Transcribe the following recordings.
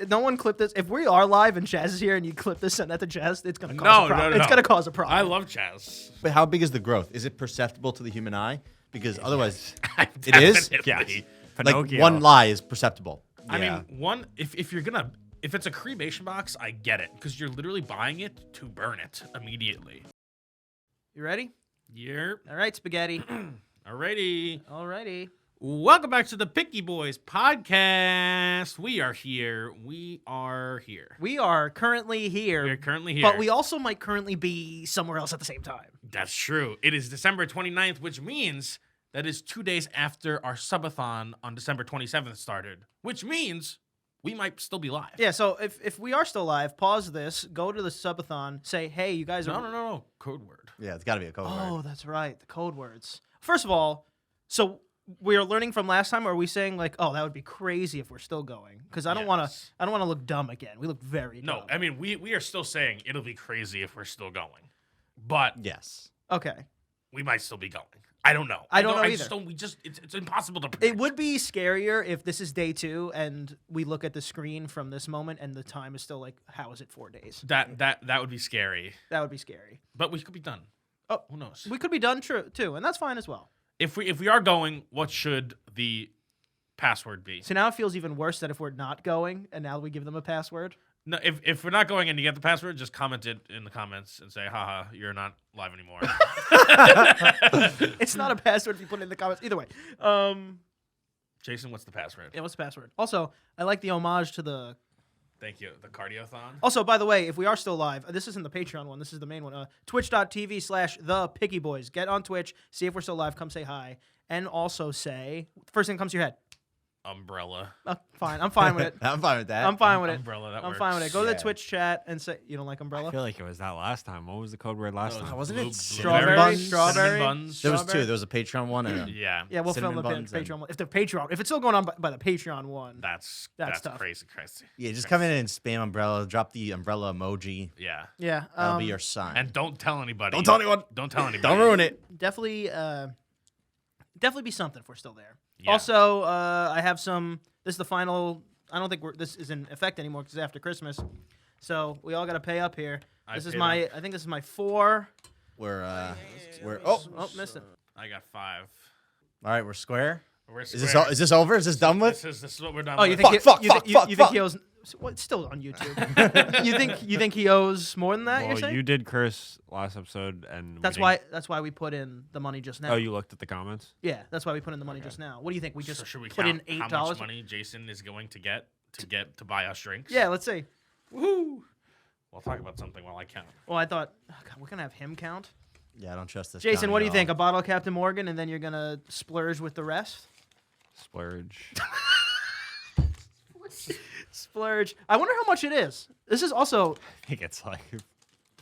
no one clip this. If we are live and Chaz is here and you clip this, send that to Chaz, it's gonna cause a problem. No. It's gonna cause a problem. I love Chaz. But how big is the growth? Is it perceptible to the human eye? Because otherwise, it Definitely. is. Yes. Like Pinocchio. one lie is perceptible. I mean, if it's a cremation box, I get it because you're literally buying it to burn it immediately. You ready? Yep. All right, spaghetti. Alrighty. Alrighty. Welcome back to the Picky Boys podcast. We are here. We are currently here. We are currently here. But we also might currently be somewhere else at the same time. That's true. It is December 29th, which means that is 2 days after our Subathon on December 27th started, which means we might still be live. Yeah, so if we are still live, pause this, go to the Subathon, say, hey, you guys are... No. Code word. Yeah, it's got to be a code word. Oh, that's right. The code words. First of all, so we are learning from last time, or are we saying like, oh, that would be crazy if we're still going? Because I don't want to look dumb again. We look very dumb. No, I mean, we are still saying it'll be crazy if we're still going. But Yes. Okay. we might still be going. I don't know. I don't know I either. just don't, it's impossible to predict. It would be scarier if this is day 2 and we look at the screen from this moment and the time is still like, how is it 4 days? That would be scary. That would be scary. But we could be done. Oh, Who knows? we could be done too, and that's fine as well. If we are going, what should the password be? So now it feels even worse that if we're not going and now we give them a password. No, if we're not going and you get the password, just comment it in the comments and say, haha, you're not live anymore. It's not a password if you put it in the comments. Either way. Jason, what's the password? Yeah, what's the password? Also, I like the homage to the... Thank you. The Cardiothon. Also, by the way, if we are still live, this isn't the Patreon one. This is the main one. Twitch.tv/thepickyboys. Get on Twitch. See if we're still live. Come say hi. And also say... First thing that comes to your head. Umbrella. Fine. I'm fine with it. I'm fine with that. I'm fine with it. Umbrella, that I'm works. fine with it. Go to the Yeah. Twitch chat and say... You don't like I umbrella? feel like it was that last time. What was the code word last time? wasn't it Strawberry? buns? Strawberry? Cinnamon buns. There was Strawberry? two. There was a Patreon one and a... Yeah. Yeah, we'll film Cinnamon the buns and- Patreon one. If it's still going on by the Patreon one. That's tough. crazy. Yeah, just come in and spam umbrella. Drop the umbrella emoji. Yeah. Yeah. That'll be your sign. And don't tell anybody. Don't tell anyone. Don't tell anybody. Don't ruin it. Definitely be something if we're still there. Yeah. Also, I have some... This is the final... I don't think this is in effect anymore because it's after Christmas. So we all got to pay up here. I This is paid my... up. I think this is my 4. We're Oh, missed it. I got 5. all right. We're square. We're Is this over? Is this done with? This is what we're done Oh, with. you think Fuck, you fuck, think fuck, you fuck. think he owes... What? It's still on YouTube. you think he owes more than that? You're Well, saying? you did curse last episode, and That's why we put in the money just now. Oh, you looked at the comments. Yeah, that's why we put in the money just now. What do you think? We just So should we put in count $8? how much money Jason is going to get to buy us drinks? Yeah, let's see. Woohoo! We'll talk about something while I count. Well, I thought, oh God, we're gonna have him count. Yeah, I don't trust this. Jason, counting what do you at think? all. A bottle of Captain Morgan, and then you're gonna splurge with the rest? Splurge. Splurge. I wonder how much it is. This is also. I think it's like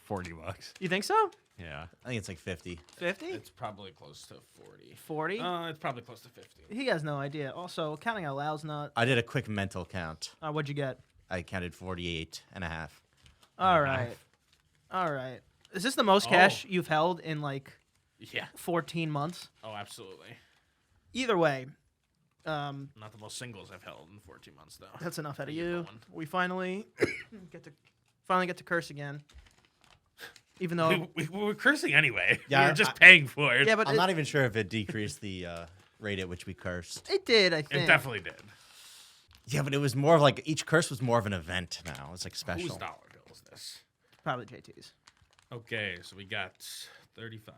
$40. You think so? Yeah. I think it's like 50. 50? It's probably close to 40. 40? It's probably close to 50. He has no idea. Also, counting out loud's not. I did a quick mental count. What'd you get? I counted 48 and a half. All right. All right. Is this the most cash you've held in like Yeah. 14 months? Oh, absolutely. Either way, Not the most singles I've held in 14 months, though. that's enough out of You you. know one. We finally get to curse again. Even though We were cursing anyway. Yeah, we were just paying for it. yeah, but I'm not even sure if it decreased the rate at which we cursed. it did. I think It definitely did. Yeah, but it was more of like each curse was more of an event now. It's like special. Whose dollar bill is this? probably JT's. Okay, so we got 35.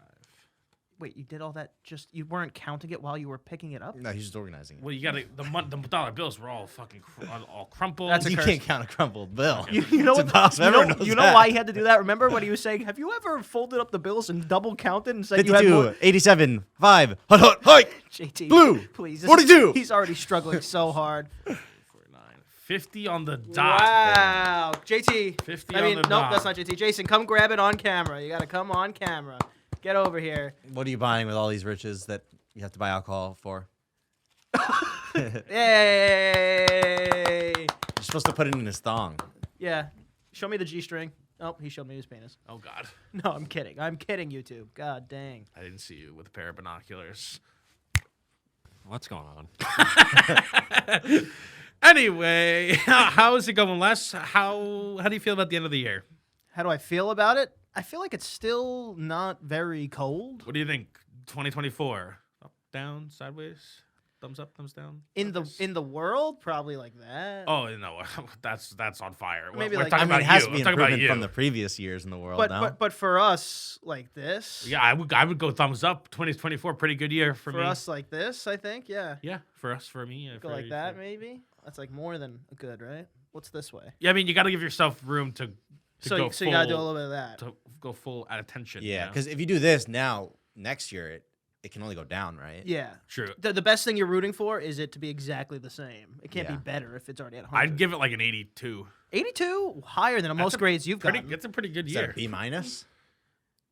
Wait, you did all that? You weren't counting it while you were picking it up? No, he's just organizing it. Well, you got the dollar bills were all fucking all crumpled. That's a You curse. can't count a crumpled bill. You know It's what? impossible. You know, Everyone knows you know that. why he had to do that? Remember when he was saying, "Have you ever folded up the bills and double counted and said you had 52, more?" 87, 5, hut, hut, hike. JT, Blue, please. 42. He's already struggling so hard. 49. 50 on the dot. Wow, JT. 50 I on mean, the nope, dot. that's not JT. Jason, come grab it on camera. You gotta come on camera. Get over here. What are you buying with all these riches that you have to buy alcohol for? Yay! You're supposed to put it in his thong. Yeah. Show me the G-string. Oh, he showed me his penis. Oh, God. No, I'm kidding. I'm kidding, YouTube. God dang. I didn't see you with a pair of binoculars. What's going on? Anyway, how is it going, Les? How do you feel about the end of the year? How do I feel about it? I feel like it's still not very cold. What do you think? 2024, up, down, sideways, thumbs up, thumbs down. In focus? the world, probably like that. Oh no, that's on fire. Maybe We're like- talking I mean, about it has you. to be I'm talking about improvement you. from the previous years in the world. but, now. but for us like this, Yeah, I would go thumbs up. 2024, pretty good year for me. us like this, I think, yeah. Yeah, for me. Yeah, Go like that, maybe. That's like more than good, right? What's this way? Yeah, I mean, you got to give yourself room to So go you full, gotta do a little bit of that. to go full at attention. yeah, you know? because if you do this now, next year it can only go down, right? Yeah. True. The best thing you're rooting for is it to be exactly the same. It can't Yeah. be better if it's already at 100. I'd give it like an 82. 82, higher than most grades you've Pretty, gotten. that's a pretty good Is that year. a B minus?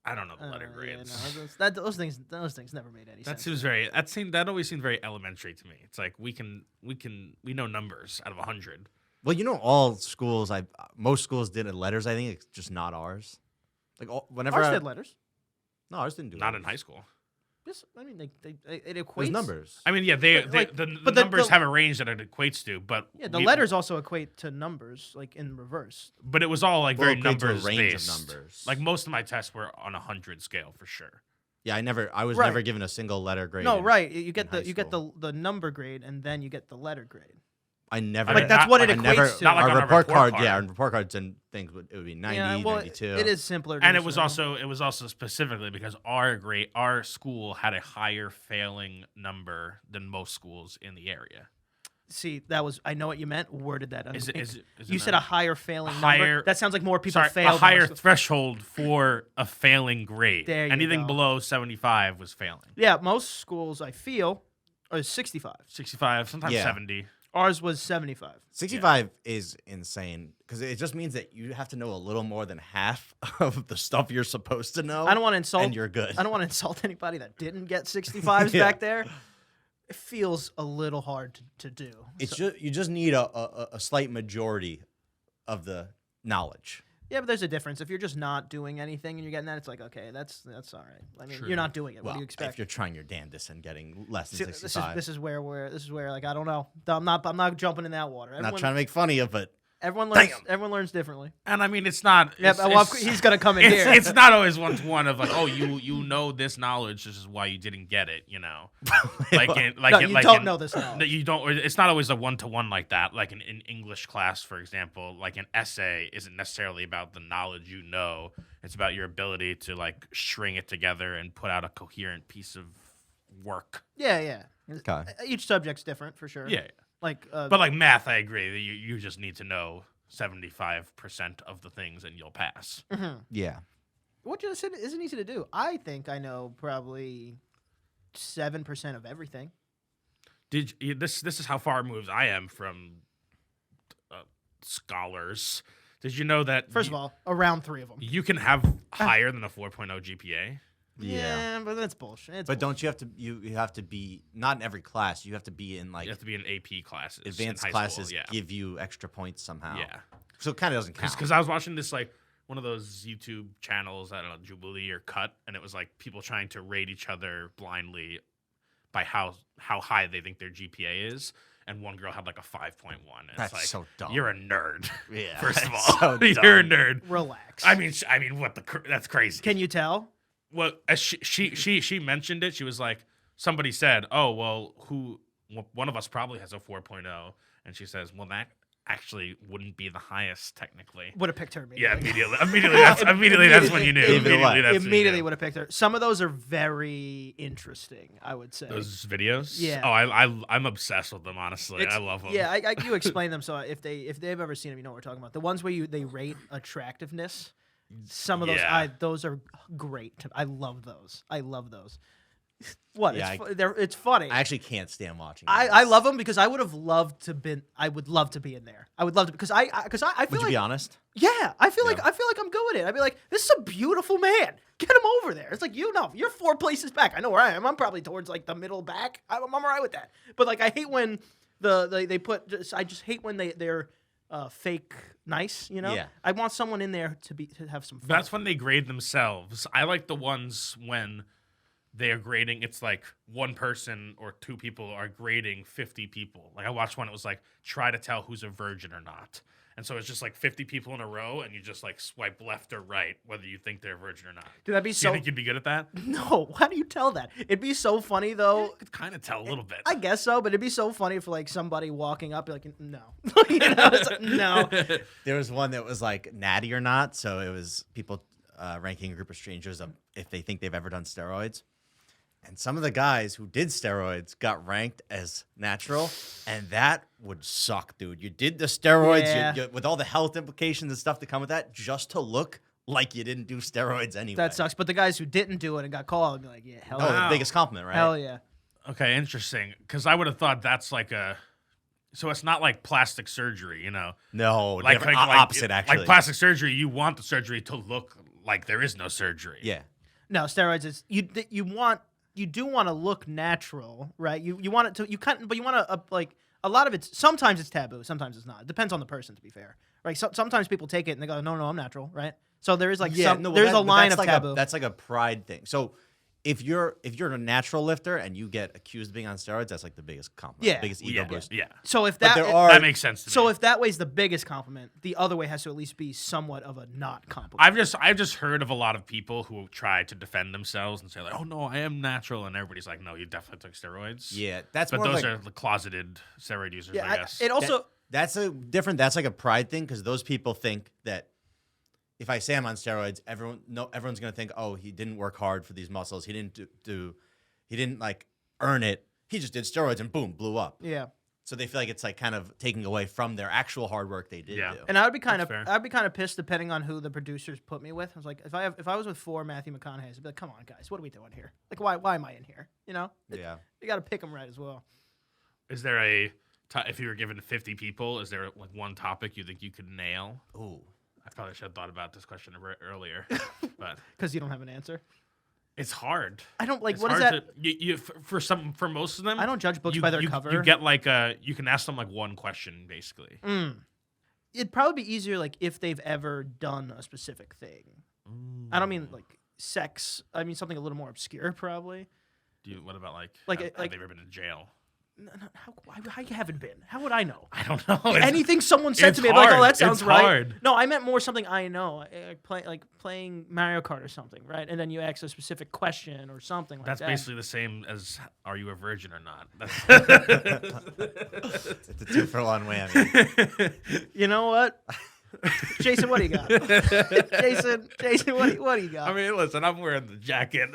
I don't know the Oh, letter yeah, grades. no, those things never made any That sense. seems very. That always seemed very elementary to me. It's like we know numbers out of 100. Well, all schools, most schools did it letters. I think it's just not ours. Like whenever Ours did letters. no, ours didn't do Not letters. in high school. Just, I mean, it It equates. was numbers. I mean, yeah, But, like, the but the- numbers the- have a range that it equates to, but Yeah, the we- letters also equate to numbers, like in reverse. But it was all like Well, very it equates to a numbers range based. of numbers. Like most of my tests were on 100 scale for sure. Yeah, I was Right. never given a single letter grade. No, in- right. You get high the school. the number grade, and then you get the letter grade. I never. Like, that's what it I equates never, to. Not like our on a report report card, yeah, card. our report cards and things it would be 90, well, 92. it is simpler. To And it just was also specifically because our school had a higher failing number than most schools in the area. See, I know what you meant. Worded that. Is it- in- is it- is you it said a- a higher failing higher- number. That sounds like more people Sorry, failed. a higher than most- threshold for a failing grade. There you Anything go. below 75 was failing. Yeah, most schools I feel are 65. 65, sometimes Yeah. 70. Ours was 75. 65 is insane because it just means that you have to know a little more than half of the stuff you're supposed to know. I don't want to insult. and you're good. I don't want to insult anybody that didn't get 65s Yeah. back there. It feels a little hard to do. It's So- just you just need a slight majority of the knowledge. yeah, but there's a difference. If you're just not doing anything and you're getting that, it's like, okay, that's all right. I mean, True. you're not doing it. Well, what do you expect? if you're trying your damnedest and getting less than See, 65, this is where like I don't know. I'm not jumping in that water. I'm not trying to make fun of you, but Damn. Everyone learns differently. And I mean, it's not. Yeah, it's- well, it's- he's gonna come in here. It's not always one to one of like, oh, you know this knowledge. This is why you didn't get it. You know, like No, you don't know this knowledge. No, you don't. or It's not always a one to one like that. Like in English class, for example, like an essay isn't necessarily about the knowledge you know. It's about your ability to like string it together and put out a coherent piece of work. Yeah. Okay. Each subject's different for sure. Yeah, Like, but like math, I agree. That you just need to know 75% of the things and you'll pass. yeah. which isn't easy to do. I think I know probably 7% of everything. This is how far removed I am from scholars. Did you know that? First of all, around 3 of them. you can have higher than a 4.0 GPA. Yeah. But that's bullshit. It's But bullshit. don't you have to you have to be not in every class. You have to be in like You have to be in AP classes. in advanced high classes School, yeah. give you extra points somehow. Yeah. So it kind of doesn't count. Because I was watching this like one of those YouTube channels, I don't know, Jubilee or Cut, and it was like people trying to rate each other blindly by how high they think their GPA is. And one girl had like a 5.1. And That's it's like, so dumb. You're a nerd. Yeah, First of that's all, so you're a dumb. nerd. Relax. I mean, that's crazy. Can you tell? Well, as she mentioned it. She was like, somebody said, "Oh, well, one of us probably has a 4.0," and she says, "Well, that actually wouldn't be the highest technically." Would have picked her. Yeah, Immediately. immediately that's when you knew. Give it away. Immediately, that's when you Immediately knew. would have picked her. Some of those are very interesting, I would say. Those videos. Yeah. Oh, I'm obsessed with them. Honestly, It's- I love them. Yeah, you explain them so if they've ever seen them, you know what we're talking about. The ones where they rate attractiveness. Some of those Yeah. those are great. I love those. What? Yeah, It's funny. I actually can't stand watching. I those. love them because I would love to be in there. I would love to because I feel Would you like be honest? yeah, I feel like Yeah. I'm good with it. I'd be like, this is a beautiful man. Get him over there. It's like you're 4 places back. I know where I am. I'm probably towards like the middle back. I'm all right with that. But like I hate when I just hate when they're fake nice. You know. Yeah. I want someone in there to have some fun. That's when they grade themselves. I like the ones when they are grading. It's like one person or two people are grading 50 people. Like I watched one. It was like try to tell who's a virgin or not. And so it's just like 50 people in a row, and you just like swipe left or right whether you think they're a virgin or not. Dude, that'd be Do so. you think you'd be good at that? No, how do you tell that? It'd be so funny though. You could kind of tell a little bit. I guess so, but it'd be so funny for like somebody walking up, be like, no, you know, it's like, no. There was one that was like natty or not. So it was people ranking a group of strangers of if they think they've ever done steroids. And some of the guys who did steroids got ranked as natural, and that would suck, dude. You did the steroids Yeah. with all the health implications and stuff that come with that, just to look like you didn't do steroids anyway. That sucks. But the guys who didn't do it and got called, would be like, yeah, hell Oh, yeah. the biggest compliment, right? Hell yeah. Okay, interesting. Because I would have thought that's like a. So it's not like plastic surgery, you know? No, opposite actually. Like plastic surgery, you want the surgery to look like there is no surgery. Yeah. No, steroids is you do want to look natural, right? You want it to but you want to like a lot of it's sometimes it's taboo, sometimes it's not. It depends on the person, to be fair, right? Sometimes people take it and they go, no, I'm natural, right? So there is like there's a line of taboo. That's like a pride thing. So if you're a natural lifter and you get accused of being on steroids, that's like the biggest compliment, Yeah. the biggest ego boost. Yeah. So if But that That makes sense to me. so if that way's the biggest compliment, the other way has to at least be somewhat of a not compliment. I've just heard of a lot of people who try to defend themselves and say like, "Oh no, I am natural," and everybody's like, "No, you definitely took steroids." Yeah, that's but more those like, are the closeted steroid users, yeah, I guess. it also that's like a pride thing because those people think that if I say I'm on steroids, everyone's gonna think, oh, he didn't work hard for these muscles. He didn't like earn it. He just did steroids and boom, blew up. yeah. So they feel like it's like kind of taking away from their actual hard work they did Yeah. do. And I would be kind of That's fair. I'd be kind of pissed depending on who the producers put me with. I was like, if I was with 4 Matthew McConaughey's, I'd be like, come on guys, what are we doing here? Like why am I in here? You know? Yeah. You got to pick them right as well. Is there if you were given 50 people, is there like one topic you think you could nail? Ooh. I probably should have thought about this question earlier, but Because you don't have an answer. it's hard. I don't like It's what is hard that? for most of them. I don't judge books by their cover. You get like you can ask them like one question basically. It'd probably be easier like if they've ever done a specific thing. I don't mean like sex. I mean something a little more obscure, probably. What about like Like- have they ever been in jail? No, I haven't been. How would I know? I don't know. Anything someone said it's to me, I'd be like, oh, hard. that sounds It's right. hard. No, I meant more something I know, like playing Mario Kart or something, right? And then you ask a specific question or something like That's that. basically the same as are you a virgin or not? It's a 2-for-1 whammy. You know what? Jason, what do you got? Jason, what do you got? I mean, listen, I'm wearing the jacket.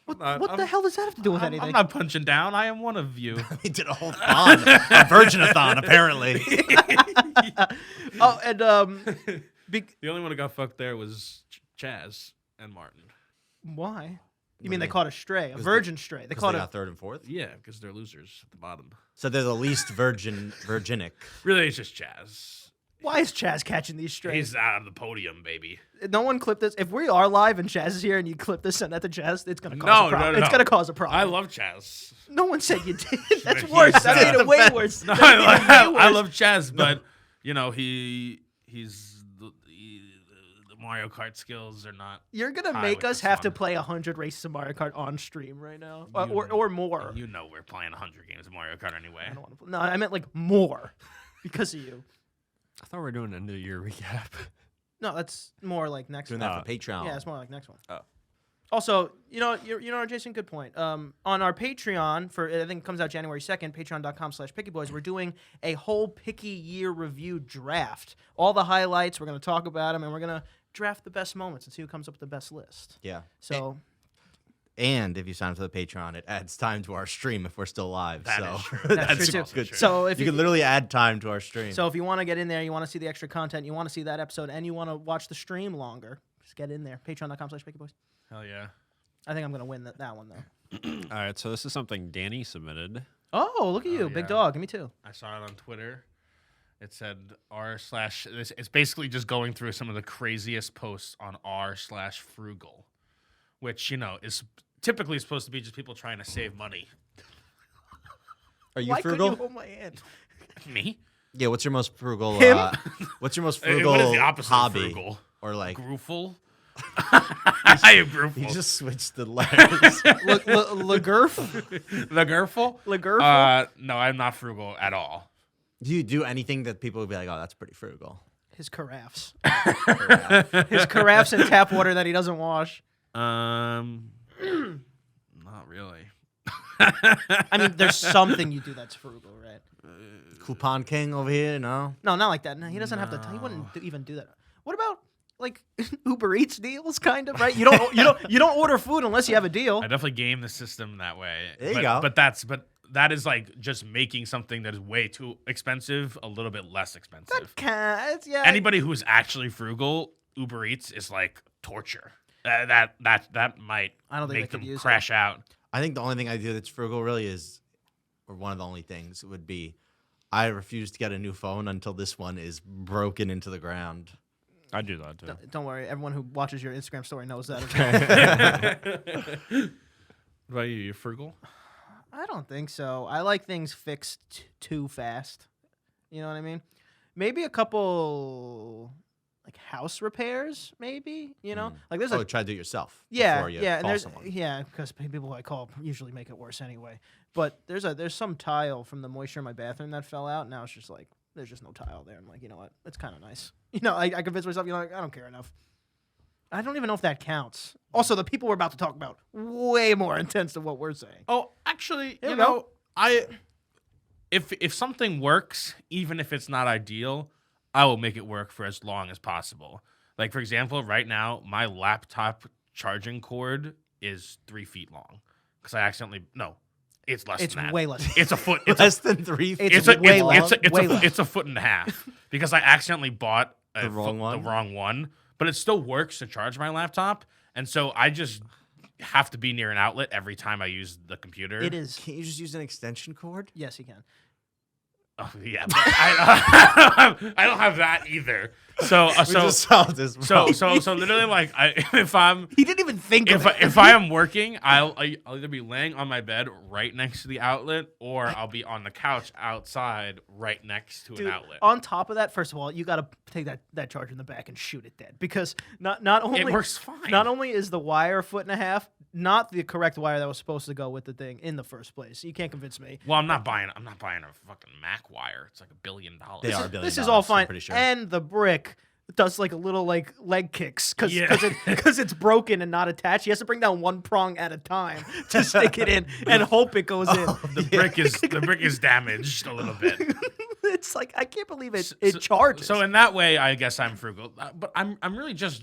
what the hell does that have to do with anything? I'm not punching down. I am one of you. He did a whole thon, a virginathon, apparently. Oh, and The only one who got fucked there was Chaz and Martin. why? You mean they caught a stray, a virgin stray? They Because caught they a. got 3rd and 4th. Yeah, because they're losers at the bottom. So they're the least virginic. Really, it's just Chaz. Why is Chaz catching these strays? He's out of the podium, baby. No one clip this. If we are live and Chaz is here and you clip this, send that to Chaz, it's gonna cause a problem. No. It's gonna cause a problem. I love Chaz. No one said you did. That's But worse. he's, That made it way worse. No, That made it way I worse. love Chaz, but you know the Mario Kart skills are not. You're gonna I make like us this have to one. play 100 races of Mario Kart on stream right now, You or more. You know we're playing 100 games of Mario Kart anyway. I don't want to. No, I meant like more, because of you. I thought we were doing an end of the year recap. No, that's more like next Doing one. that for Patreon. Yeah, it's more like next one. Oh. Also, you know, Jason, good point. On our Patreon for I think it comes out January 2nd, patreon.com/PickyBoys, we're doing a whole Picky Year review draft. All the highlights, we're gonna talk about them, and we're gonna draft the best moments and see who comes up with the best list. Yeah. So. And if you sign up for the Patreon, it adds time to our stream if we're still live. That so is true. That's true, also too. good. true. So if you can literally add time to our stream. So if you want to get in there, you want to see the extra content, you want to see that episode, and you want to watch the stream longer, just get in there. Patreon.com/PickyBoys. Hell yeah. I think I'm going to win that one, though. All right, so this is something Danny submitted. Oh, look at you. Oh, Big yeah. dog. Give me 2. I saw it on Twitter. It said it's basically just going through some of the craziest posts on r/frugal, which, you know, is typically supposed to be just people trying to save money. Are you Why frugal? couldn't you hold my hand? Me? Yeah. What's your most frugal? Him? What's your most What is frugal the opposite hobby? of frugal? Or like Grooful? I am groupful. You just switched the letters. Lagerf? The Gerful? Lagerful? No, I'm not frugal at all. Do you do anything that people would be like, oh, that's pretty frugal? His carafes. His carafes and tap water that he doesn't wash. Not really. I mean, there's something you do that's frugal, right? Coupon king over here, no? No, not like that. No, he doesn't have to. He wouldn't even do that. What about like Uber Eats deals, kind of, right? You don't order food unless you have a deal. I definitely game the system that way. There you go. But that is like just making something that is way too expensive a little bit less expensive. Yeah. Anybody who's actually frugal, Uber Eats is like torture. That might I don't think make they could them use crash out. I think the only thing I do that's frugal really is, or one of the only things would be, I refuse to get a new phone until this one is broken into the ground. I do that too. Don't worry. Everyone who watches your Instagram story knows that. What about you? You're frugal? I don't think so. I like things fixed too fast. You know what I mean? Maybe a couple like house repairs, maybe, you know? Like there's Oh, try to do it yourself. yeah, before you yeah, and call there's someone. yeah, because people I call usually make it worse anyway. But there's some tile from the moisture in my bathroom that fell out. Now it's just like there's just no tile there. I'm like, you know what? It's kind of nice. You know, I convinced myself, you know, like, I don't care enough. I don't even know if that counts. Also, the people we're about to talk about way more intense than what we're saying. Oh, actually, Here you we go. know, if something works, even if it's not ideal, I will make it work for as long as possible. Like, for example, right now, my laptop charging cord is 3 feet long. Because I accidentally... No, it's less It's than that. way less. It's a foot... It's Less than 3 feet. It's way less. Way less. It's a foot and a half. Because I accidentally bought The wrong one? The wrong one. But it still works to charge my laptop. And so I just have to be near an outlet every time I use the computer. It is. Can't you just use an extension cord? Yes, you can. Oh, yeah, but I don't have that either. So We just solved this. so literally, like, if He didn't even think of it. if I am working, I'll either be laying on my bed right next to the outlet, or I'll be on the couch outside right next to Dude, an outlet. on top of that, first of all, you got to take that charger in the back and shoot it dead because not only It works fine. Not only is the wire a foot and a half, not the correct wire that was supposed to go with the thing in the first place. You can't convince me. Well, I'm not buying a fucking Mac wire. It's like $1 billion. They are $1 billion. This is all fine. I'm pretty sure. And the brick does like a little like leg kicks because Yeah. it's broken and not attached. He has to bring down one prong at a time to stick it in and hope it goes in. The brick is damaged a little bit. It's like I can't believe it charges. So in that way, I guess I'm frugal. But I'm really just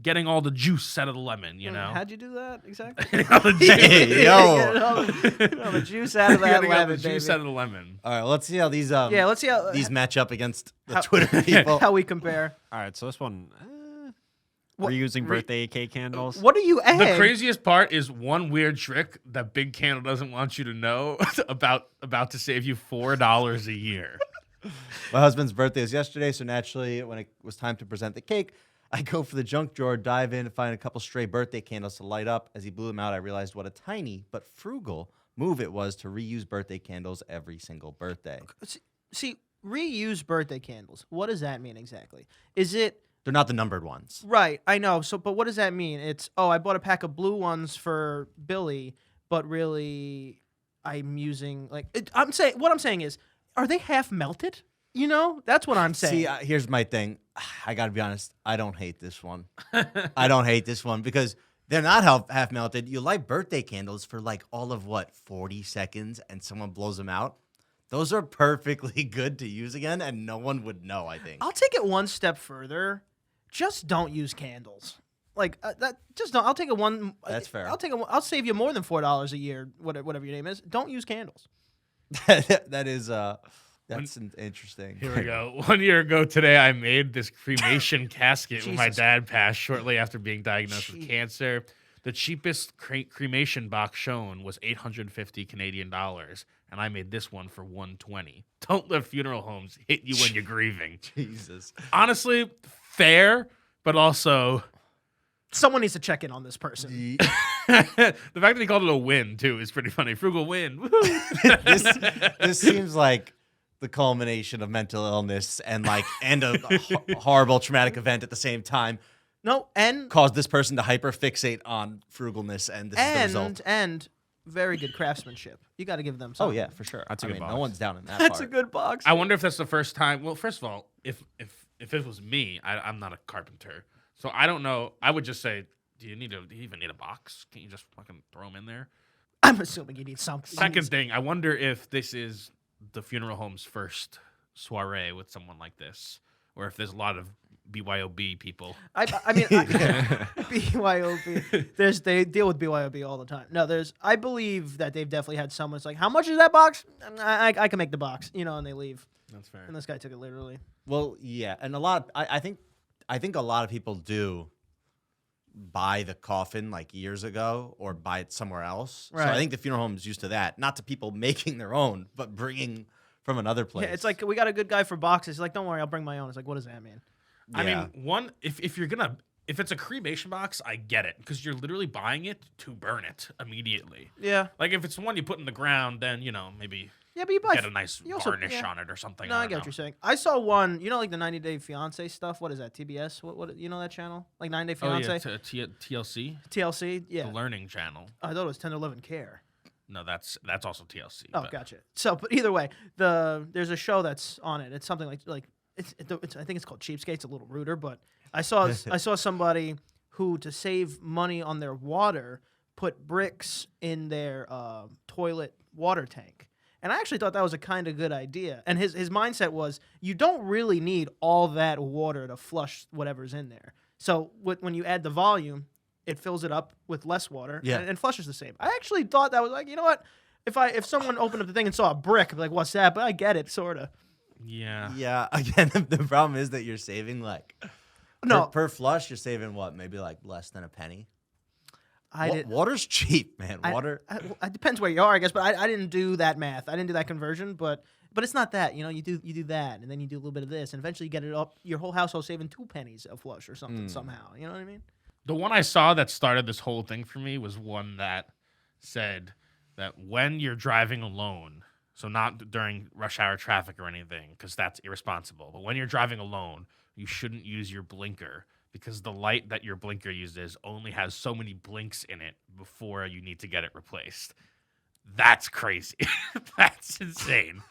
getting all the juice out of the lemon, you know? How'd you do that exactly? Getting all the juice, Hey, yo. Get all the juice out of that getting all the lemon, juice baby. out of the lemon. All right, let's see how these Let's see how these match up against the how- Twitter people. how we compare. All right, so this one, What- reusing birthday cake candles. What do you add? The craziest part is one weird trick that Big Candle doesn't want you to know about to save you $4 a year. My husband's birthday was yesterday, so naturally, when it was time to present the cake, I go for the junk drawer, dive in, and find a couple stray birthday candles to light up. As he blew them out, I realized what a tiny but frugal move it was to reuse birthday candles every single birthday. See, reuse birthday candles. What does that mean exactly? Is it They're not the numbered ones. right? I know. So, but what does that mean? It's I bought a pack of blue ones for Billy, but really, I'm using what I'm saying is, are they half melted? You know, that's what I'm saying. See, here's my thing. I got to be honest. I don't hate this one. I don't hate this one because they're not half melted. You light birthday candles for like all of 40 seconds and someone blows them out. Those are perfectly good to use again and no one would know, I think. I'll take it one step further. Just don't use candles. Like that. Just don't. I'll take it one. That's fair. I'll save you more than $4 a year. Whatever your name is. Don't use candles. that is that's interesting. Here we go. 1 year ago today, I made this cremation casket when my Jesus. dad passed shortly after being diagnosed with cancer. The cheapest cremation box shown was 850 Canadian dollars, and I made this one for 120. Don't let funeral homes hit you when you're grieving. Jesus. Honestly, fair, but also Someone needs to check in on this person. the fact that he called it a win too is pretty funny. Frugal win. Woohoo. This seems like the culmination of mental illness and a horrible traumatic event at the same time. No, and caused this person to hyperfixate on frugalness, and this is the result. and very good craftsmanship. You got to give them Oh something. yeah, for sure. That's a I good mean, box. no one's down in that That's part. a good box. I wonder if that's the first time. Well, first of all, if it was me, I'm not a carpenter, so I don't know. I would just say, do you even need a box? Can't you just fucking throw them in there? I'm assuming you need something. Second thing, I wonder if this is the funeral home's first soiree with someone like this, or if there's a lot of BYOB people. I mean, BYOB. They deal with BYOB all the time. No, I believe that they've definitely had someone that's like, how much is that box? I can make the box, and they leave. That's fair. And this guy took it literally. Well, yeah, and I think a lot of people do buy the coffin like years ago or buy it somewhere else. So Right. I think the funeral home is used to that, not to people making their own, but bringing from another place. Yeah, it's like we got a good guy for boxes. He's like, don't worry, I'll bring my own. It's like, what does that mean? I Yeah. mean, if it's a cremation box, I get it because you're literally buying it to burn it immediately. Yeah. Like if it's one you put in the ground, then maybe Yeah, but you buy get a nice you also- varnish yeah. on it or something. No, I get what you're saying. I saw one, like the 90 Day Fiance stuff. What is that? TBS? What you know that channel? Like 90 Day Oh Fiance? yeah, TLC, TLC? Yeah. the Learning Channel. I thought it was 10 to 11 Care. No, that's also TLC. Oh, but- gotcha. So, but either way, there's a show that's on it. It's something like it's I think it's called Cheapskate. It's a little ruder, but I saw somebody who, to save money on their water, put bricks in their toilet water tank. And I actually thought that was a kind of good idea. And his mindset was, you don't really need all that water to flush whatever's in there. So when you add the volume, it fills it up with less water and flushes the same. I actually thought that was like, you know what? If someone opened up the thing and saw a brick, I'd be like, what's that? But I get it, sort of. Yeah. Yeah, again, the problem is that you're saving like No. per flush, you're saving what? Maybe like less than a penny. I Water's cheap, man. Water. It depends where you are, I guess, but I didn't do that math. I didn't do that conversion, but it's not that. You do that, and then you do a little bit of this, and eventually you get it up. Your whole household saving 2 pennies a flush or something somehow. You know what I mean? The one I saw that started this whole thing for me was one that said that when you're driving alone, so not during rush hour traffic or anything, because that's irresponsible, but when you're driving alone, you shouldn't use your blinker because the light that your blinker uses only has so many blinks in it before you need to get it replaced. That's crazy. That's insane.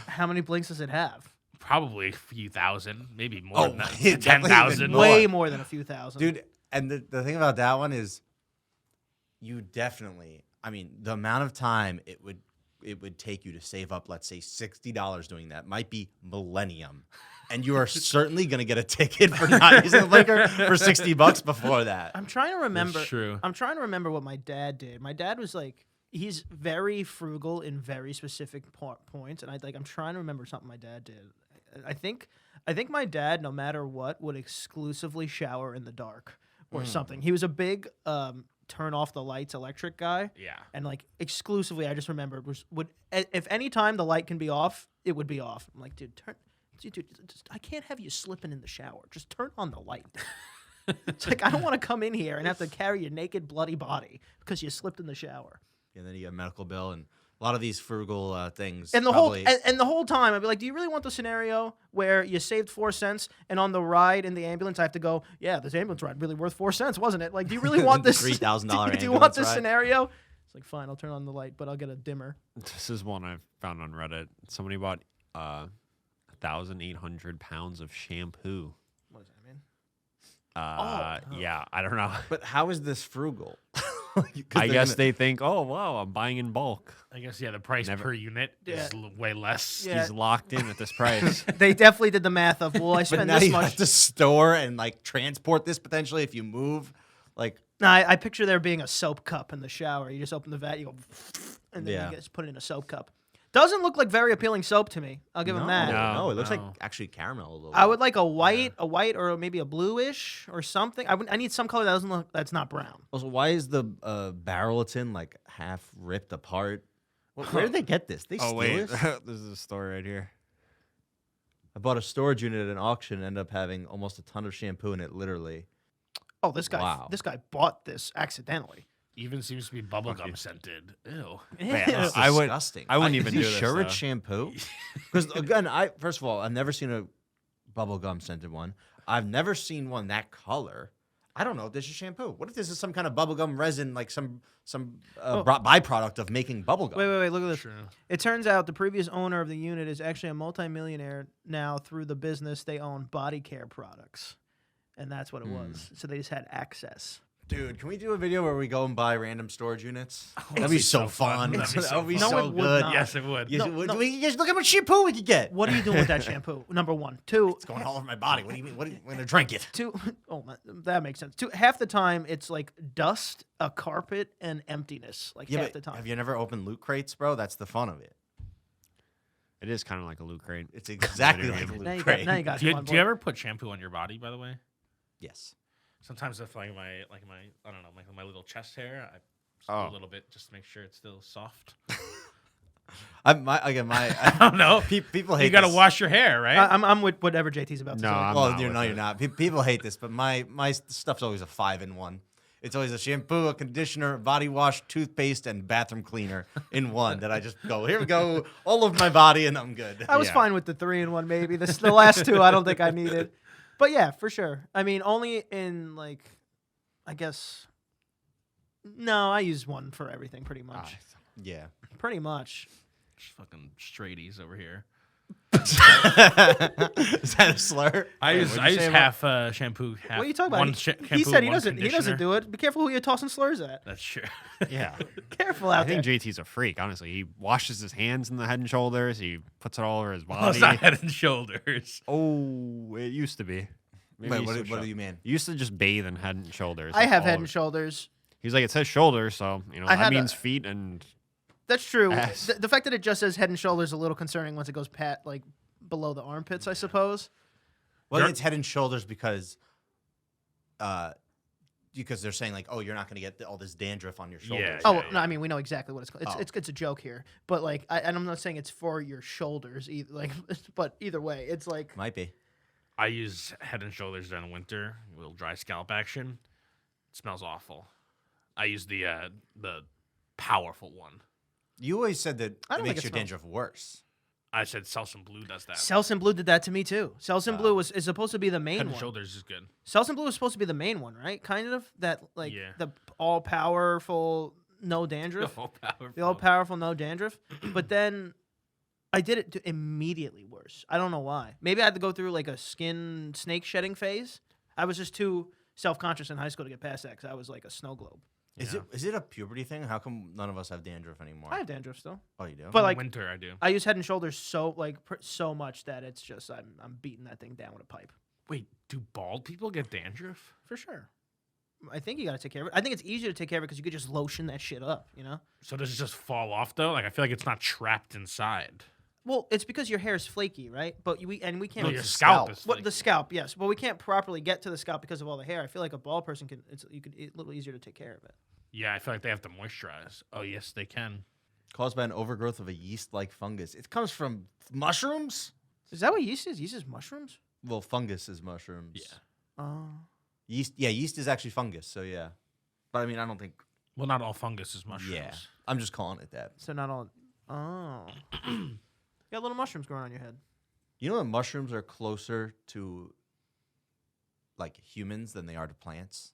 How many blinks does it have? Probably a few thousand, maybe more than that. definitely 10,000. even more. Way more than a few thousand, Dude, and the thing about that one is you definitely, I mean, the amount of time it would take you to save up, let's say $60 doing that might be millennium. And you are certainly going to get a ticket for not using the blinker for $60 before that. I'm trying to remember. true. I'm trying to remember what my dad did. My dad was like, he's very frugal in very specific points, and I'm trying to remember something my dad did. I think my dad, no matter what, would exclusively shower in the dark or something. He was a big turn off the lights electric guy. Yeah. And like exclusively, I just remembered if any time the light can be off, it would be off. I'm like, dude, I can't have you slipping in the shower. Just turn on the light. It's like, I don't want to come in here and have to carry your naked, bloody body because you slipped in the shower. And then you get a medical bill and a lot of these frugal things. And the probably, whole time, I'd be like, do you really want the scenario where you saved 4 cents and on the ride in the ambulance, I have to go, yeah, this ambulance ride really worth 4 cents, wasn't it? Like, do you really want this $3,000 Do you want this ambulance ride? scenario? It's like, fine, I'll turn on the light, but I'll get a dimmer. This is one I found on Reddit. Somebody bought 1,800 pounds of shampoo. What does that mean? Yeah, I don't know. But how is this frugal? I guess they think, oh, wow, I'm buying in bulk. I guess, yeah, the price Never- per unit is way less. Yeah. He's locked in at this price. They definitely did the math of, well, I But spend now this you have much. to store and like transport this potentially if you move. Like, No, I picture there being a soap cup in the shower. You just open the vat, you go, and then you just put it in a soap cup. Doesn't look like very appealing soap to me. I'll give him that. No, it looks like no. actually caramel a little. I would like a white or maybe a bluish or something. I need some color that doesn't look, that's not brown. Also, why is the barrel it's in like half ripped apart? Where did they get this? They Oh, steal wait. this? This is a story right here. I bought a storage unit at an auction and ended up having almost a ton of shampoo in it, literally. Oh, this guy Wow. bought this accidentally. Even seems to be bubblegum scented. Ew. That's I would- disgusting. I wouldn't Is even he do this, sure it's though. shampoo? Because again, first of all, I've never seen a bubblegum scented one. I've never seen one that color. I don't know. This is shampoo. What if this is some kind of bubblegum resin, like some byproduct of making bubblegum? Wait. Look at this. True. It turns out the previous owner of the unit is actually a multimillionaire now through the business. They own body care products. And that's what it was. So they just had access. Dude, can we do a video where we go and buy random storage units? That'd be so fun. That'd be so No, fun. it would good. not. Yes, it would. Yes, No, it would. no. We just look how much shampoo we could get. What are you doing with that shampoo? Number one. Two. It's going all over my body. What do you mean? We're going to drink it. Two. Oh, that makes sense. Two. Half the time, it's like dust, a carpet, and emptiness. Like half the time. Have you never opened loot crates, bro? That's the fun of it. It is kind of like a loot crate. It's exactly like a Literally. loot Now you crate. got Do you, one, do you boy. ever put shampoo on your body? By the way, Yes. sometimes if like my I don't know my little chest hair, I just do a little bit just to make sure it's still soft. I I don't know. people hate You got to this. wash your hair, right? I'm with whatever JT's about to No, say. I'm Well, not you're with no, it. you're not. People hate this, but my stuff's always a 5-in-1. It's always a shampoo, a conditioner, body wash, toothpaste, and bathroom cleaner in one. That I just go, here we go, all over my body, and I'm good. I was Yeah. fine with the 3-in-1 maybe. The last two I don't think I needed. But yeah, for sure. I mean, only in like, I guess. No, I use one for everything pretty much. Yeah. Pretty much. Just fucking straighties over here. Is that a slur? I use what'd you say half shampoo. Half What are you talking about? one He shampoo, said he one doesn't. He doesn't conditioner. do it. Be careful who you're tossing slurs at. That's true. Yeah. Careful I out there. think JT's a freak, honestly. He washes his hands in the Head and Shoulders. He puts it all over his Well, it's body. not Head and Shoulders. Oh, it used to be. Maybe Wait, he what switched do up. you mean? He used to just bathe in Head and Shoulders. I like, have all Head over. and Shoulders. He's like, it says shoulders, so I that had means a- feet and That's true. Ass. The fact that it just says Head and Shoulders is a little concerning once it goes like below the armpits, I suppose. Well, You're- it's Head and Shoulders because they're saying like, oh, you're not going to get all this dandruff on your shoulders. Oh Yeah, no, I mean we know exactly what it's called. Oh. It's a joke here, but like, and I'm not saying it's for your shoulders either. Like, but either way, it's like Might be. I use Head and Shoulders during winter. A little dry scalp action. It smells awful. I use the powerful one. You always said that I it don't makes think your it smells- dandruff worse. I said Selsun Blue does that. Selsun Blue did that to me too. Selsun Blue is supposed to be the main Head and one. Shoulders is good. Selsun Blue is supposed to be the main one, right? Kind of that like Yeah. the all powerful no dandruff. The all powerful no dandruff. But then I did it immediately worse. I don't know why. Maybe I had to go through like a skin snake shedding phase. I was just too self-conscious in high school to get past that because I was like a snow globe. Is it a puberty thing? How come none of us have dandruff anymore? I have dandruff still, Oh, you do? but In like winter, I do. I use Head and Shoulders so much that it's just I'm beating that thing down with a pipe Wait, do bald people get dandruff? for sure. I think you got to take care of it. I think it's easier to take care of it because you could just lotion that shit up, you know. So does it just fall off though? Like I feel like it's not trapped inside. Well, it's because your hair is flaky, right? But we can't. No, your it's a scalp scalp. is What flaky. the scalp, yes. Well, we can't properly get to the scalp because of all the hair. I feel like a bald person can. It's a little easier to take care of it. Yeah, I feel like they have to moisturize. Oh yes, they can. Caused by an overgrowth of a yeast-like fungus. It comes from mushrooms? Is that what yeast is? Yeast is mushrooms. Well, fungus is mushrooms. Yeah. Oh. Yeast is actually fungus, so yeah. But I mean, I don't think... Well, not all fungus is mushrooms. Yeah. I'm just calling it that. So not all. Oh. You got little mushrooms growing on your head. You know that mushrooms are closer to, like, humans than they are to plants?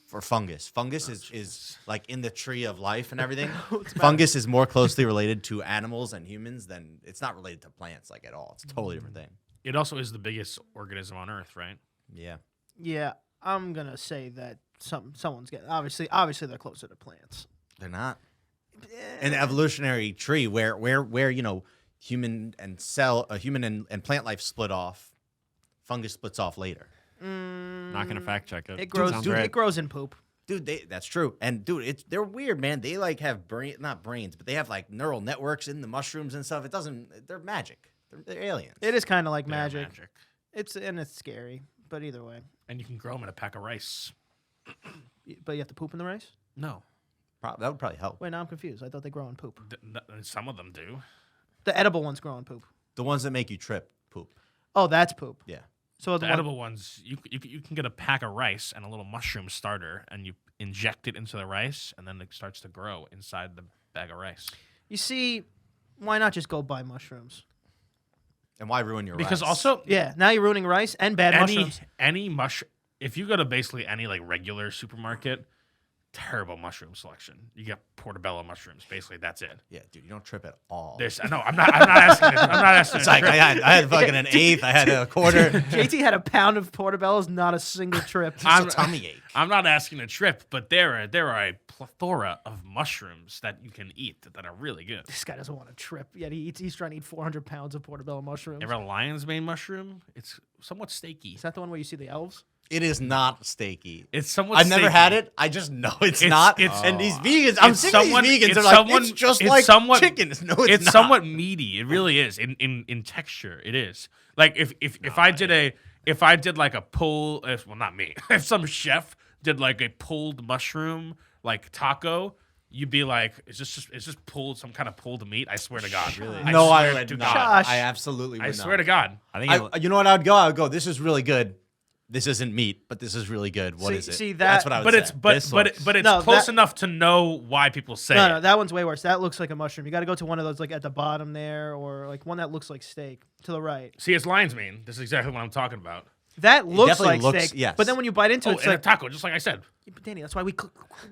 For fungus. Fungus is like in the tree of life and everything. Fungus is more closely related to animals and humans than it's not related to plants like at all. It's a totally different thing. It also is the biggest organism on Earth, right? Yeah. Yeah, I'm gonna say that someone's getting obviously they're closer to plants. They're not. An evolutionary tree where you know human and plant life split off, fungus splits off later. not gonna fact check it. It grows. Sounds Dude, right. it grows in poop. Dude, that's true. And dude, they're weird, man. They like have not brains, but they have like neural networks in the mushrooms and stuff. They're magic. They're aliens. It is kind of like They are magic. It's scary, but either way. And you can grow them in a pack of rice. But you have to poop in the rice. No, That would probably help. Wait, now I'm confused. I thought they grow in poop. Some of them do. The edible ones grow in poop. The ones that make you trip, poop. Oh, that's poop. Yeah. So The one- edible ones, you can get a pack of rice and a little mushroom starter, and you inject it into the rice, and then it starts to grow inside the bag of rice. You see, why not just go buy mushrooms? And why ruin your Because rice? also, Yeah, now you're ruining rice and bad mushrooms. any mush, if you go to basically any like regular supermarket, terrible mushroom selection. You get portobello mushrooms. Basically, that's it. Yeah, dude, you don't trip at all. There's, no, I'm not asking. I'm not asking. It's to like trip. I had fucking an eighth. I had a quarter. JT had a pound of portobellos, not a single trip. It's a tummy ache. I'm not asking a trip, but there are a plethora of mushrooms that you can eat that are really good. This guy doesn't want to trip, yet he's trying to eat 400 pounds of portobello mushrooms. Ever a lion's mane mushroom? It's somewhat steaky. Is that the one where you see the elves? It is not steaky. It's somewhat. I've never steaky. had it. I just know it's not. And these vegans, I'm it's sick of these somewhat- vegans. it's They're like, somewhat- it's just it's like somewhat- chicken. No, it's not. somewhat meaty. It really is in texture. It is like if I did like a pull, well not me, if some chef did like a pulled mushroom like taco, you'd be like, is this pulled some kind of pulled meat? I swear to God, Really? No, I swear would to not. Josh. I absolutely would I not. swear to God. I think You know what I would go? I would go, this is really good. This isn't meat, but this is really good. What is it? see, That's that- what I would But say. it's but This but looks- but it's No, close that- enough to know why people say No, it. no, that one's way worse. That looks like a mushroom. You got to go to one of those like at the bottom there, or like one that looks like steak to the right. See, it's lion's mane. This is exactly what I'm talking about. That looks definitely like looks- steak. yes. But then when you bite into it, it's and like a taco, just like I said. Yeah, but Danny, that's why we.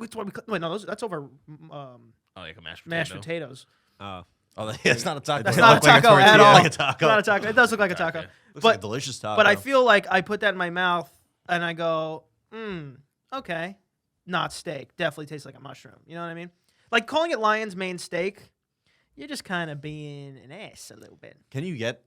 Wait, no, that's over Oh, like a mashed potato. mashed potatoes. Oh, it's not a taco. That's It not a looks like taco at tortilla. all. Like a taco. It's not a taco. It does look like a taco. Okay. Looks But like a delicious taco. but I feel like I put that in my mouth and I go, okay, not steak. Definitely tastes like a mushroom. You know what I mean? Like calling it lion's mane steak, you're just kind of being an ass a little bit. Can you get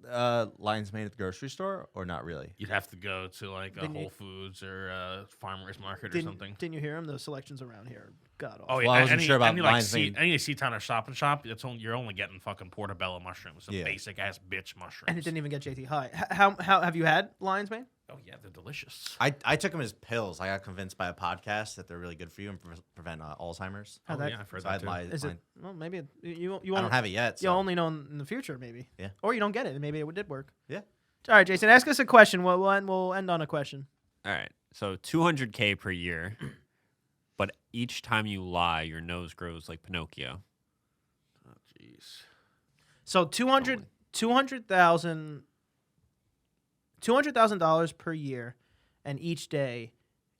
lion's mane at the grocery store or not really? You'd have to go to like a Didn't you- Whole Foods or a farmer's market or Didn't, something. didn't you hear him? The selections around here are god awful. Oh yeah, Well, I wasn't any, sure about any, like, lion's mane. any Sea-Town or Stop and Shop. You're only getting fucking portobello mushrooms, some Yeah. basic ass bitch mushrooms. And it didn't even get JT high. How have you had lion's mane? Oh yeah, they're delicious. I took them as pills. I got convinced by a podcast that they're really good for you and prevent Alzheimer's. How'd Oh that- yeah, I've heard So I that had too. my, Is it? Well, maybe you I won't don't have it yet. You'll So. only know in the future, maybe. Yeah. Or you don't get it, and maybe it did work. Yeah. All right, Jason, ask us a question. We'll end on a question. All right. So 200K per year, but each time you lie, your nose grows like Pinocchio. Oh jeez. So $200,000 per year, and each day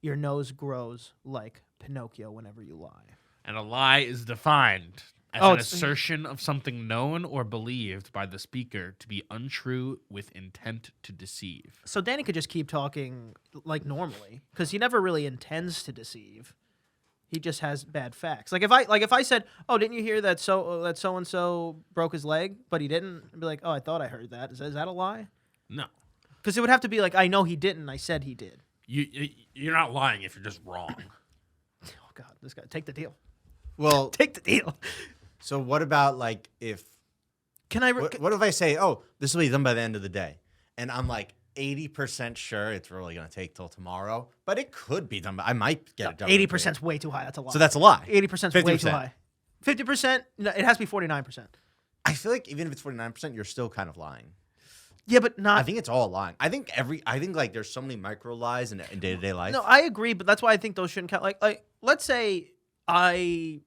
your nose grows like Pinocchio whenever you lie. And a lie is defined as Oh, an it's- assertion of something known or believed by the speaker to be untrue with intent to deceive. So Danny could just keep talking like normally because he never really intends to deceive. He just has bad facts. Like if I said, "Oh, didn't you hear that so and so broke his leg, but he didn't?" I'd be like, "Oh, I thought I heard that. Is that a lie?" No, Because it would have to be like, "I know he didn't. I said he did." you're not lying if you're just wrong. Oh God, this guy, take the deal. Well, Take the deal. so what about like if Can I? what if I say, oh, this will be done by the end of the day, and I'm like 80% sure it's really gonna take till tomorrow, but it could be done. I might get it done. 80% is way too high. That's a lie. So that's a lie. 80% is way too 50%. high. 50%. No, it has to be 49%. I feel like even if it's 49%, you're still kind of lying. Yeah, but not. I think it's all lying. I think like there's so many micro lies in day-to-day life. No, I agree, but that's why I think those shouldn't count. Like let's say I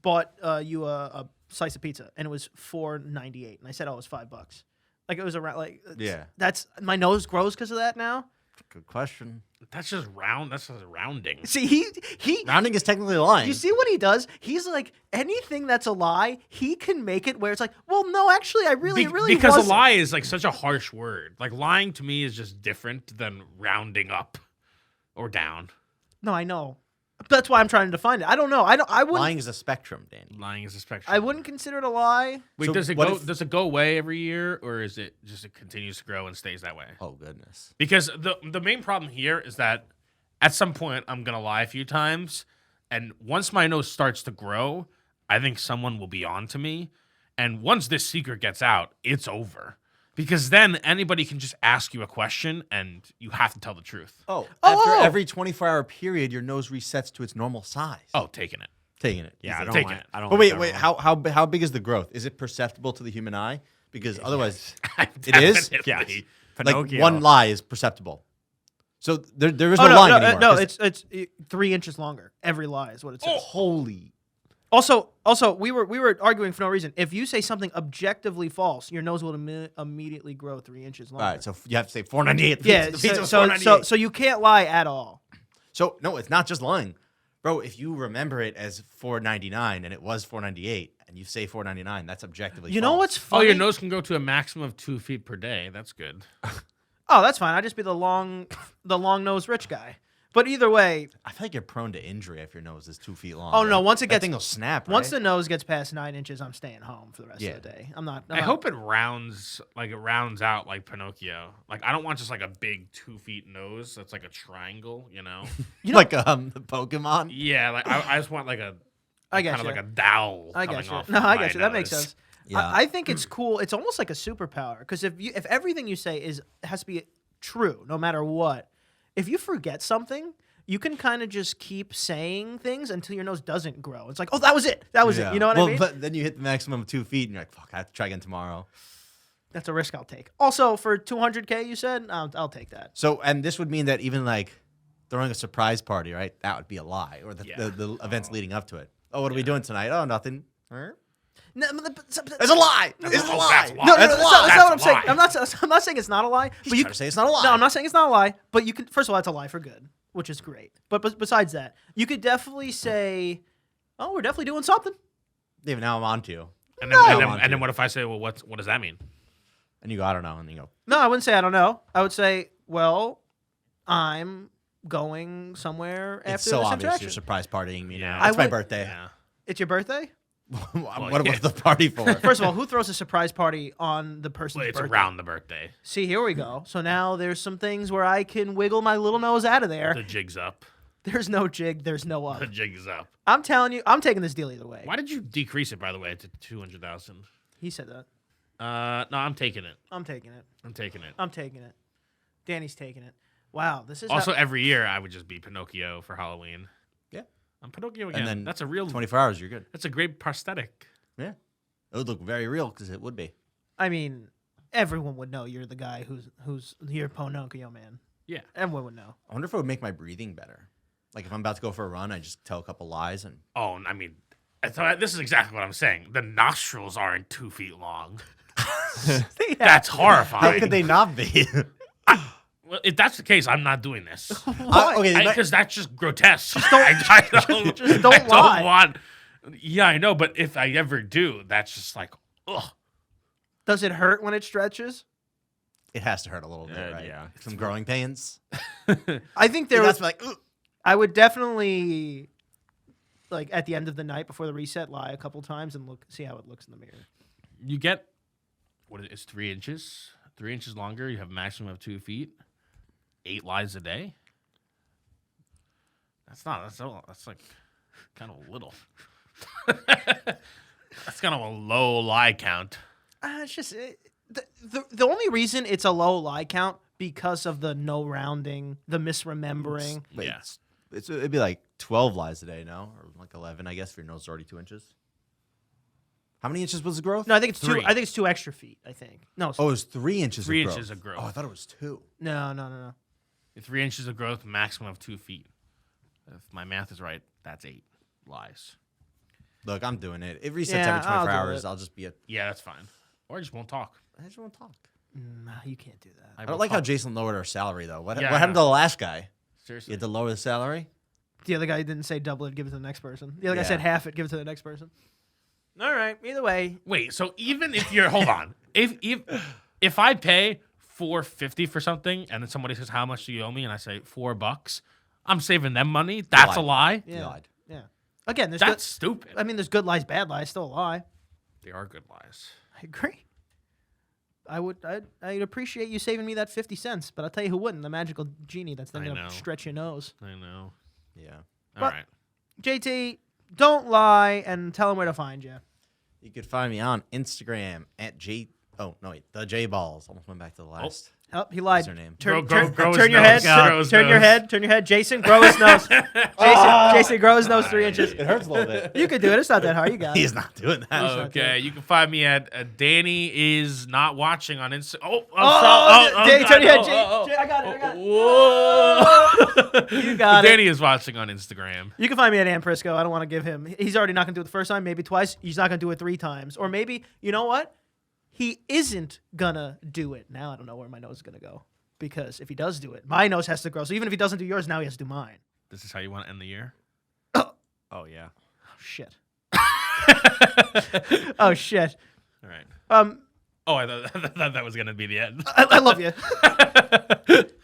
bought you a slice of pizza and it was $4.98, and I said, "Oh, it was $5." Like it was around. Like Yeah. that's my nose grows because of that now. Good question. That's just round. That's just rounding. See, he. Rounding is technically lying. You see what he does? He's like anything that's a lie, he can make it where it's like, well, no, actually, I really because wasn't. a lie is like such a harsh word. Like lying to me is just different than rounding up or down. No, I know. That's why I'm trying to define it. I don't know. I wouldn't. Lying is a spectrum, Danny. Lying is a spectrum. I wouldn't consider it a lie. Wait, So does it what go? if- Does it go away every year, or is it just it continues to grow and stays that way? Oh goodness. Because the main problem here is that at some point I'm gonna lie a few times, and once my nose starts to grow, I think someone will be on to me, and once this secret gets out, it's over. Because then anybody can just ask you a question, and you have to tell the truth. Oh, Oh, after oh. every 24-hour period, your nose resets to its normal size. Oh, taking it. Taking it. Yeah, I Easy. don't take like, it. I don't But like wait, that rule. how big is the growth? Is it perceptible to the human eye? Because otherwise, It is? Yeah. like Pinocchio. one lie is perceptible. So there is Oh no lying anymore. no, 'cause- it's 3 inches longer. Every lie is what it says. holy. Also, we were arguing for no reason. If you say something objectively false, your nose will immediately grow 3 inches longer. All right, so you have to say 498. yeah, The pizza was so 498. so you can't lie at all. So no, it's not just lying, bro. If you remember it as 499 and it was 498, and you say 499, that's objectively. You false. know what's Oh, funny? your nose can go to a maximum of 2 feet per day. That's good. Oh, that's fine. I'd just be the long nosed rich guy. But either way, I feel like you're prone to injury if your nose is 2 feet long. oh no, right? once it that gets thing will snap. once right? the nose gets past 9 inches, I'm staying home for the rest Yeah. of the day. I'm not. I hope it rounds out like Pinocchio. Like I don't want just like a big 2 feet nose that's like a triangle, you know? You know- like the Pokemon. Yeah, like I just want like a I get kind of you. like a dowel. I coming get you. off No, of I my get you. That makes nose. sense. Yeah. I think it's cool. It's almost like a superpower because if everything you say has to be true, no matter what. If you forget something, you can kind of just keep saying things until your nose doesn't grow. It's like, oh, that was it. That was it. You know what I mean? But then you hit the maximum of 2 feet, and you're like, fuck, I have to try again tomorrow. That's a risk I'll take. Also, for 200K, you said, I'll take that. So, and this would mean that even like throwing a surprise party, right? That would be a lie, or Yeah. the events leading up to it. Oh, what are we doing tonight? Oh, nothing. Huh? No, It's a lie. It's a Oh, lie. that's a lie. no, That's a that's lie. not what I'm That's a saying. lie. I'm not saying it's not a lie. He's But you trying to say it's not a lie. No, I'm not saying it's not a lie. But you can. First of all, that's a lie for good, which is great. But besides that, you could definitely say, "Oh, we're definitely doing something." David, now I'm on to you. And No. then what if I say, well, what does that mean? And you go, I don't know. And you go, No, I wouldn't say I don't know. I would say, well, I'm going somewhere after it's so this obvious interaction. you're surprise partying me now. I It's my would- birthday. Yeah. It's your birthday. What was the party for? First of all, who throws a surprise party on the person's Well, it's birthday? around the birthday. See, here we go. So now there's some things where I can wiggle my little nose out of there. The jig's up. There's no jig. There's no The up. jig is up. I'm telling you, I'm taking this deal either way. Why did you decrease it, by the way, to 200,000? He said that. No, I'm taking it. I'm taking it. I'm taking it. I'm taking it. Danny's taking it. Wow, this is Also, every year I would just be Pinocchio for Halloween. Yeah. I'm Pinocchio again. And then That's a real. 24 hours, you're good. That's a great prosthetic. Yeah. It would look very real because it would be. I mean, everyone would know you're the guy who's your Pinocchio man. Yeah. Everyone would know. I wonder if it would make my breathing better. Like if I'm about to go for a run, I just tell a couple lies and Oh, I mean, this is exactly what I'm saying. The nostrils aren't 2 feet long. That's horrifying. how could they not be? Well, if that's the case, I'm not doing this. Okay, Because that's just grotesque. I don't, just don't I lie. don't want. Yeah, I know, but if I ever do, that's just like, ugh. Does it hurt when it stretches? it has to hurt a little bit, right? yeah. Some growing pains. I think there That's was. like, ugh. I would definitely, like at the end of the night before the reset, lie a couple times and see how it looks in the mirror. You get what is it? It's 3 inches. 3 inches longer. You have a maximum of 2 feet. 8 lies a day. That's like kind of little. That's kind of a low lie count. It's just the only reason it's a low lie count because of the no rounding, the misremembering. Wait, Yeah. it'd be like 12 lies a day, no? Or like 11, I guess, if your nose is already 2 inches. How many inches was the growth? No, I think it's 3. two. I think it's 2 extra feet. I think. No. Oh, it was 3 inches 3 of growth. inches of growth. Oh, I thought it was 2. No. 3 inches of growth, maximum of 2 feet. If my math is right, that's 8 lies. Look, I'm doing it. It resets Yeah, every 24 I'll do hours. it. I'll just be a... Yeah, that's fine. Or I just won't talk. I just want to talk. Nah, you can't do that. I don't like how Jason lowered our salary, though. What Yeah, I happened to know. the last guy? You Seriously. had to lower the salary? The other guy didn't say double it, give it to the next person. The other guy Yeah. said half it, give it to the next person. All right. Either way, Wait, so even if you're hold on, if I pay $4.50 for something and then somebody says how much do you owe me and I say $4, I'm saving them money. That's a lie. You lied. yeah. Again, there's That's stupid. I mean, there's good lies, bad lies, still a lie. They are good lies. I agree. I'd appreciate you saving me that 50 cents, but I'll tell you who wouldn't. The magical genie that's then I going know. to stretch your nose. I know. Yeah. All But- right. JT, don't lie and tell them where to find you. You could find me on Instagram at the J Balls. Almost went back to the last. Oh, he lied. What's her name? Grow his Turn your nose. head. Grow his Turn your nose. head. Turn your head. Jason, grow his nose. Jason, grow his nose 3 inches. It hurts a little bit. You could do it. It's not that hard. You got it. He's not doing that. Okay, you can find me at Danny is not watching on Instagram. Danny, turn your head. Oh, Jay, I got it. Whoa. You got it. Danny is watching on Instagram. You can find me at Ann Prisco. I don't want to give him. He's already not going to do it the first time, maybe twice. He's not going to do it 3 times. Or maybe, you know what? He isn't going to do it. Now I don't know where my nose is going to go. Because if he does do it, my nose has to grow. So even if he doesn't do yours, now he has to do mine. This is how you want to end the year? Oh yeah. Oh, shit. Oh, shit. All right. Um, Oh, I thought that was going to be the end. I love you.